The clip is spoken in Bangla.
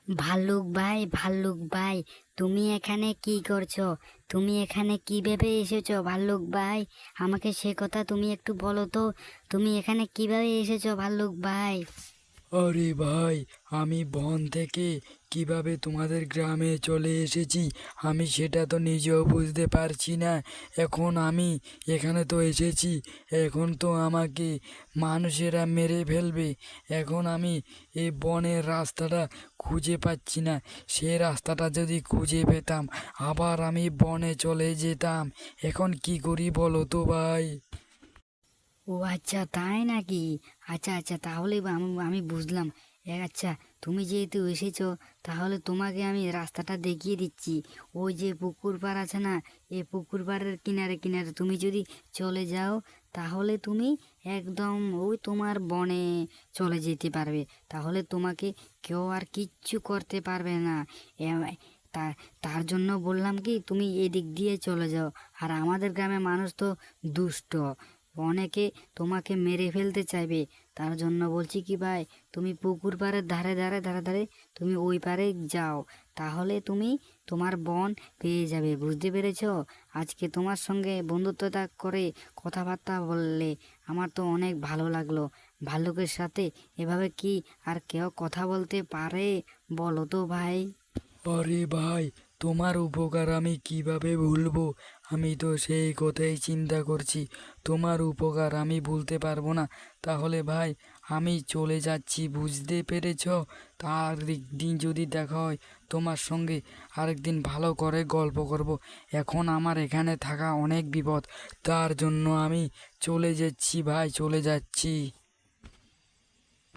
ভাল্লুক ভাই, তুমি এখানে কি করছো? তুমি এখানে কি ভেবে এসেছো ভাল্লুক ভাই? আমাকে সে কথা তুমি একটু বলো তো। তুমি এখানে কিভাবে এসেছো ভাল্লুক ভাই? আরে ভাই, আমি বন থেকে কিভাবে তোমাদের গ্রামে চলে এসেছি আমি সেটা তো নিজেও বুঝতে পারছি না। এখন আমি এখানে তো এসেছি, এখন তো আমাকে মানুষেরা মেরে ফেলবে। এখন আমি এই বনের রাস্তাটা খুঁজে পাচ্ছি না। সে রাস্তাটা যদি খুঁজে পেতাম আবার আমি বনে চলে যেতাম। এখন কি করি বলো তো ভাই? ও আচ্ছা, তাই নাকি? আচ্ছা আচ্ছা, তাহলে আমি বুঝলাম। আচ্ছা, তুমি যেহেতু এসেছো, তাহলে তোমাকে আমি রাস্তাটা দেখিয়ে দিচ্ছি। ওই যে পুকুর পাড় আছে না, এই পুকুর পাড়ের কিনারে কিনারে তুমি যদি চলে যাও, তাহলে তুমি একদম ওই তোমার বনে চলে যেতে পারবে। তাহলে তোমাকে কেউ আর কিচ্ছু করতে পারবে না। এ- তা তার জন্য বললাম কি, তুমি এদিক দিয়ে চলে যাও। আর আমাদের গ্রামে মানুষ তো দুষ্ট, অনেকে তোমাকে মেরে ফেলতে চাইবে। তার জন্য বলছি কি ভাই, তুমি পুকুর পাড়ের ধারে ধারে ধারে ধারে তুমি ওই পারে যাও, তাহলে তুমি তোমার বন পেয়ে যাবে। বুঝতে পেরেছো? আজকে তোমার সঙ্গে বন্ধুত্বতা করে কথাবার্তা বললে আমার তো অনেক ভালো লাগলো। ভাল্লুকের সাথে এভাবে কি আর কেউ কথা বলতে পারে বলো তো ভাই? আরে ভাই, তোমার উপকার আমি কিভাবে ভুলবো? আমি তো সেই কথাই চিন্তা করছি। তোমার উপকার আমি ভুলতে পারবো না। তাহলে ভাই, আমি চলে যাচ্ছি, বুঝতে পেরেছ? তার দিন যদি দেখা হয় তোমার সঙ্গে, আরেকদিন ভালো করে গল্প করব। এখন আমার এখানে থাকা অনেক বিপদ, তার জন্য আমি চলে যাচ্ছি ভাই, চলে যাচ্ছি।